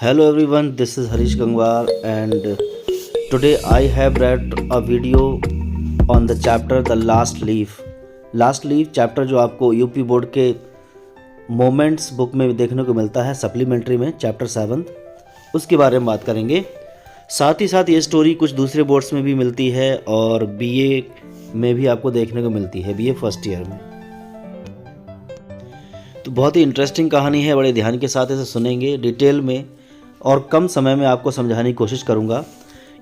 Hello everyone, this is Harish Gangwar and today I have read a video on the chapter The Last Leaf. Last leaf chapter जो आपको UP board के moments book में देखने को मिलता है supplementary में चैप्टर 7, उसके बारे में बात करेंगे। साथ ही साथ ये स्टोरी कुछ दूसरे बोर्ड्स में भी मिलती है और बीए में भी आपको देखने को मिलती है, बीए फर्स्ट ईयर में। तो बहुत ही इंटरेस्टिंग कहानी है, बड़े ध्यान के साथ इसे सुनेंगे डिटेल में और कम समय में आपको समझाने की कोशिश करूंगा।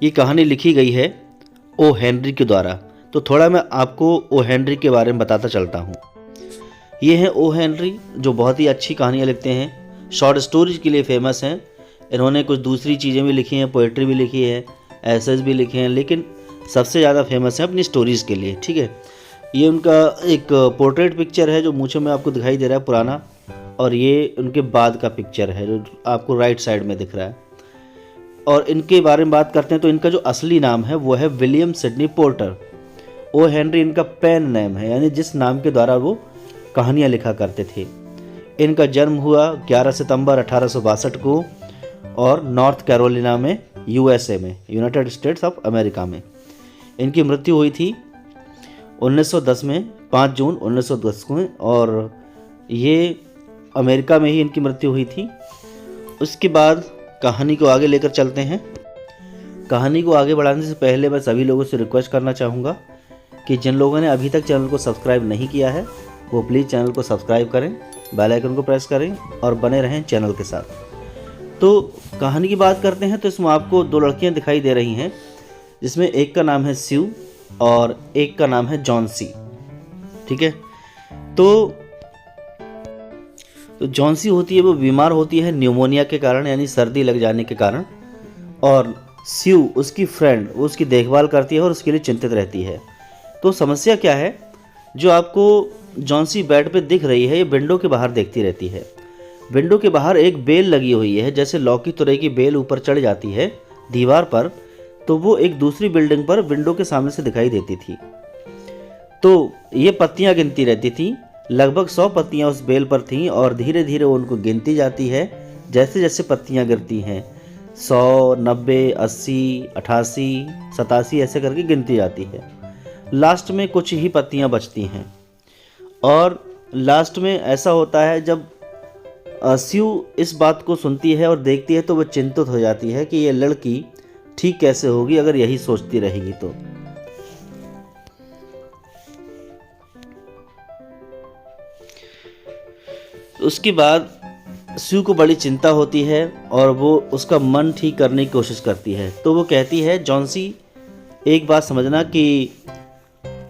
ये कहानी लिखी गई है ओ हेनरी के द्वारा, तो थोड़ा मैं आपको ओ हेनरी के बारे में बताता चलता हूँ। ये हैं ओ हेनरी जो बहुत ही अच्छी कहानियाँ लिखते हैं, शॉर्ट स्टोरीज के लिए फेमस हैं। इन्होंने कुछ दूसरी चीज़ें भी लिखी हैं, पोइट्री भी लिखी है, एसेज भी लिखे हैं, लेकिन सबसे ज़्यादा फेमस है अपनी स्टोरीज़ के लिए। ठीक है, ये उनका एक पोर्ट्रेट पिक्चर है जो मुझे में आपको दिखाई दे रहा है पुराना, और ये उनके बाद का पिक्चर है जो आपको राइट साइड में दिख रहा है। और इनके बारे में बात करते हैं तो इनका जो असली नाम है वो है William Sidney Porter. O Henry इनका पेन नेम है, यानी जिस नाम के द्वारा वो कहानियाँ लिखा करते थे। इनका जन्म हुआ 11 सितंबर 1862 को और नॉर्थ कैरोलिना में, यूएसए में, यूनाइटेड स्टेट्स ऑफ अमेरिका में। इनकी मृत्यु हुई थी 1910 में, 5 जून 1910 में, और ये अमेरिका में ही इनकी मृत्यु हुई थी। उसके बाद कहानी को आगे लेकर चलते हैं। कहानी को आगे बढ़ाने से पहले मैं सभी लोगों से रिक्वेस्ट करना चाहूँगा कि जिन लोगों ने अभी तक चैनल को सब्सक्राइब नहीं किया है वो प्लीज़ चैनल को सब्सक्राइब करें, बेल आइकन को प्रेस करें और बने रहें चैनल के साथ। तो कहानी की बात करते हैं तो इसमें आपको 2 लड़कियाँ दिखाई दे रही हैं, जिसमें एक का नाम है स्यू और एक का नाम है जॉन्सी। ठीक है, तो जॉन्सी होती है वो बीमार होती है न्यूमोनिया के कारण, यानी सर्दी लग जाने के कारण, और स्यू उसकी फ्रेंड वो उसकी देखभाल करती है और उसके लिए चिंतित रहती है। तो समस्या क्या है, जो आपको जॉन्सी बेड पे दिख रही है ये विंडो के बाहर देखती रहती है। विंडो के बाहर एक बेल लगी हुई है, जैसे लौकी तुरई की बेल ऊपर चढ़ जाती है दीवार पर, तो वो एक दूसरी बिल्डिंग पर विंडो के सामने से दिखाई देती थी। तो ये पत्तियां गिनती रहती थी, लगभग 100 पत्तियां उस बेल पर थीं और धीरे धीरे उनको गिनती जाती है जैसे जैसे पत्तियां गिरती हैं। 100, 90, 80, 88, 87 ऐसे करके गिनती जाती है। लास्ट में कुछ ही पत्तियां बचती हैं और लास्ट में ऐसा होता है जब स्यू इस बात को सुनती है और देखती है तो वह चिंतित हो जाती है कि ये लड़की ठीक कैसे होगी अगर यही सोचती रहेगी तो। उसके बाद स्यू को बड़ी चिंता होती है और वो उसका मन ठीक करने की कोशिश करती है। तो वो कहती है, जॉन्सी एक बात समझना कि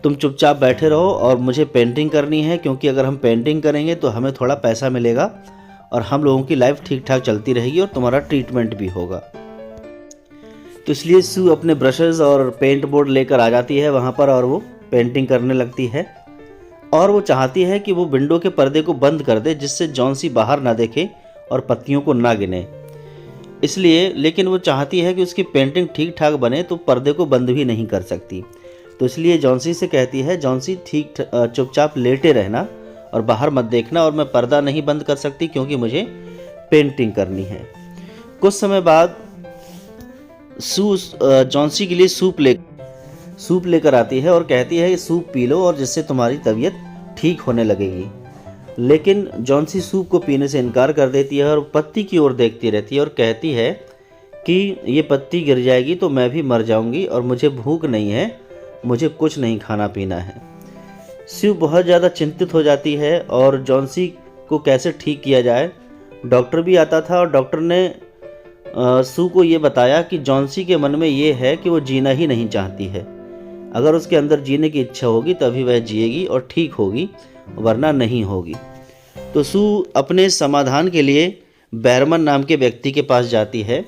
तुम चुपचाप बैठे रहो और मुझे पेंटिंग करनी है, क्योंकि अगर हम पेंटिंग करेंगे तो हमें थोड़ा पैसा मिलेगा और हम लोगों की लाइफ ठीक ठाक चलती रहेगी और तुम्हारा ट्रीटमेंट भी होगा। तो इसलिए स्यू अपने ब्रशेज़ और पेंट बोर्ड लेकर आ जाती है वहाँ पर और वो पेंटिंग करने लगती है। और वो चाहती है कि वो विंडो के पर्दे को बंद कर दे जिससे जॉन्सी बाहर ना देखे और पत्तियों को ना गिने, इसलिए। लेकिन वो चाहती है कि उसकी पेंटिंग ठीक ठाक बने तो पर्दे को बंद भी नहीं कर सकती। तो इसलिए जॉन्सी से कहती है, जॉन्सी ठीक चुपचाप लेटे रहना और बाहर मत देखना, और मैं पर्दा नहीं बंद कर सकती क्योंकि मुझे पेंटिंग करनी है। कुछ समय बाद जॉन्सी के लिए सूप लेकर आती है और कहती है, ये सूप पी लो और जिससे तुम्हारी तबीयत ठीक होने लगेगी। लेकिन जॉन्सी सूप को पीने से इनकार कर देती है और पत्ती की ओर देखती रहती है और कहती है कि ये पत्ती गिर जाएगी तो मैं भी मर जाऊंगी और मुझे भूख नहीं है, मुझे कुछ नहीं खाना पीना है। स्यू बहुत ज़्यादा चिंतित हो जाती है और जॉन्सी को कैसे ठीक किया जाए। डॉक्टर भी आता था और डॉक्टर ने स्यू को ये बताया कि जॉन्सी के मन में ये है कि वो जीना ही नहीं चाहती है। अगर उसके अंदर जीने की इच्छा होगी तभी वह जिएगी और ठीक होगी, वरना नहीं होगी। तो स्यू अपने समाधान के लिए बैरमन नाम के व्यक्ति के पास जाती है,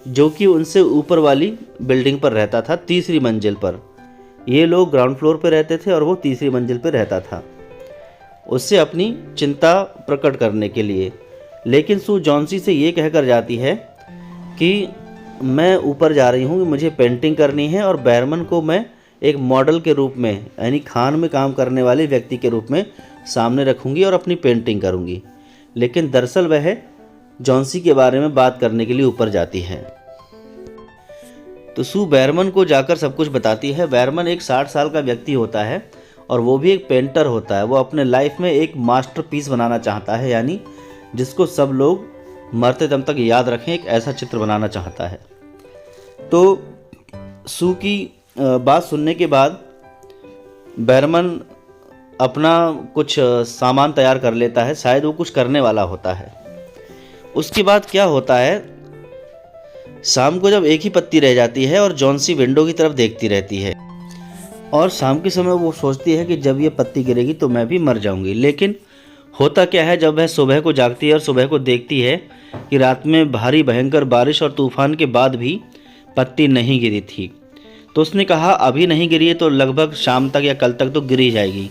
जो कि उनसे ऊपर वाली बिल्डिंग पर रहता था, 3री मंजिल पर। ये लोग ग्राउंड फ्लोर पर रहते थे और वो 3री मंजिल पर रहता था, उससे अपनी चिंता प्रकट करने के लिए। लेकिन स्यू जॉन्सी से ये कहकर जाती है कि मैं ऊपर जा रही हूँ, मुझे पेंटिंग करनी है और बैरमन को मैं एक मॉडल के रूप में, यानी खान में काम करने वाले व्यक्ति के रूप में सामने रखूँगी और अपनी पेंटिंग करूँगी। लेकिन दरअसल वह जॉन्सी के बारे में बात करने के लिए ऊपर जाती है। तो सू बैरमन को जाकर सब कुछ बताती है। बैरमन एक 60 साल का व्यक्ति होता है और वो भी एक पेंटर होता है। वो अपने लाइफ में एक मास्टरपीस बनाना चाहता है, यानी जिसको सब लोग मरते दम तक याद रखें, एक ऐसा चित्र बनाना चाहता है। तो सू की बात सुनने के बाद बैरमन अपना कुछ सामान तैयार कर लेता है, शायद वो कुछ करने वाला होता है। उसके बाद क्या होता है, शाम को जब एक ही पत्ती रह जाती है और जॉन्सी विंडो की तरफ देखती रहती है और शाम के समय वो सोचती है कि जब ये पत्ती गिरेगी तो मैं भी मर जाऊंगी। लेकिन होता क्या है, जब वह सुबह को जागती है और सुबह को देखती है कि रात में भारी भयंकर बारिश और तूफान के बाद भी पत्ती नहीं गिरी थी, तो उसने कहा अभी नहीं गिरी है तो लगभग शाम तक या कल तक तो गिरी जाएगी।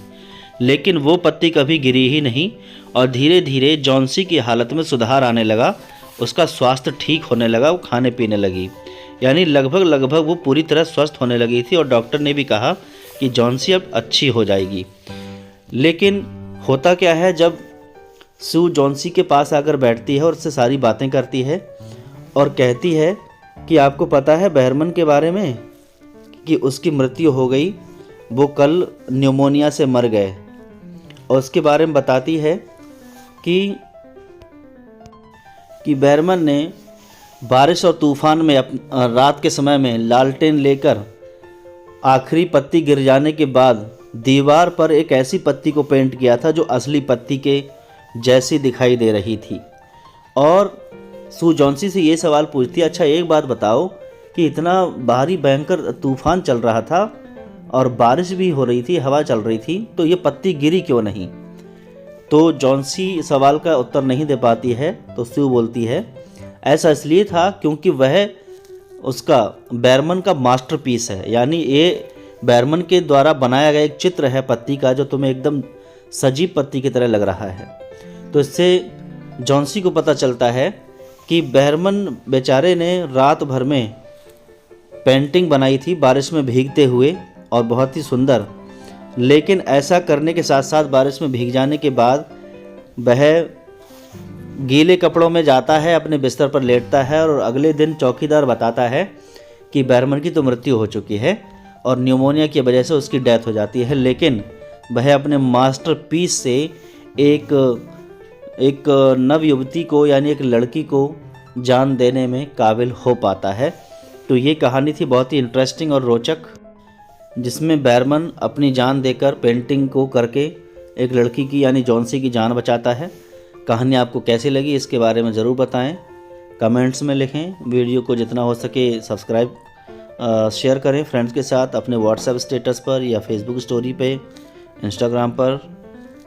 लेकिन वो पत्ती कभी गिरी ही नहीं और धीरे धीरे जॉन्सी की हालत में सुधार आने लगा, उसका स्वास्थ्य ठीक होने लगा, वो खाने पीने लगी, यानी लगभग वो पूरी तरह स्वस्थ होने लगी थी और डॉक्टर ने भी कहा कि जॉन्सी अब अच्छी हो जाएगी। लेकिन होता क्या है, जब सू जॉन्सी के पास आकर बैठती है और उससे सारी बातें करती है और कहती है कि आपको पता है बैरमन के बारे में कि उसकी मृत्यु हो गई, वो कल न्यूमोनिया से मर गए, और उसके बारे में बताती है कि बैरमन ने बारिश और तूफान में रात के समय में लालटेन लेकर आखिरी पत्ती गिर जाने के बाद दीवार पर एक ऐसी पत्ती को पेंट किया था जो असली पत्ती के जैसी दिखाई दे रही थी। और सू जॉन्सी से ये सवाल पूछती है, अच्छा एक बात बताओ कि इतना भारी भयंकर तूफान चल रहा था और बारिश भी हो रही थी, हवा चल रही थी, तो ये पत्ती गिरी क्यों नहीं? तो जॉन्सी सवाल का उत्तर नहीं दे पाती है। तो सू बोलती है ऐसा इसलिए था क्योंकि वह उसका बैरमन का मास्टरपीस है, यानी ये बैरमन के द्वारा बनाया गया एक चित्र है पत्ती का जो तुम्हें एकदम सजीव पत्ती की तरह लग रहा है। तो इससे जॉन्सी को पता चलता है कि बैरमन बेचारे ने रात भर में पेंटिंग बनाई थी बारिश में भीगते हुए और बहुत ही सुंदर, लेकिन ऐसा करने के साथ साथ बारिश में भीग जाने के बाद वह गीले कपड़ों में जाता है, अपने बिस्तर पर लेटता है और अगले दिन चौकीदार बताता है कि बैरमन की तो मृत्यु हो चुकी है और न्यूमोनिया की वजह से उसकी डेथ हो जाती है। लेकिन वह अपने मास्टरपीस से एक नव युवती को, यानी एक लड़की को जान देने में काबिल हो पाता है। तो ये कहानी थी बहुत ही इंटरेस्टिंग और रोचक, जिसमें बैरमन अपनी जान देकर पेंटिंग को करके एक लड़की की यानी जॉन्सी की जान बचाता है। कहानी आपको कैसी लगी इसके बारे में ज़रूर बताएं, कमेंट्स में लिखें। वीडियो को जितना हो सके सब्सक्राइब शेयर करें फ्रेंड्स के साथ, अपने व्हाट्सएप स्टेटस पर या फेसबुक स्टोरी पे, इंस्टाग्राम पर।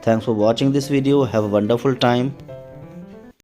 Thanks for watching this video. Have a wonderful time.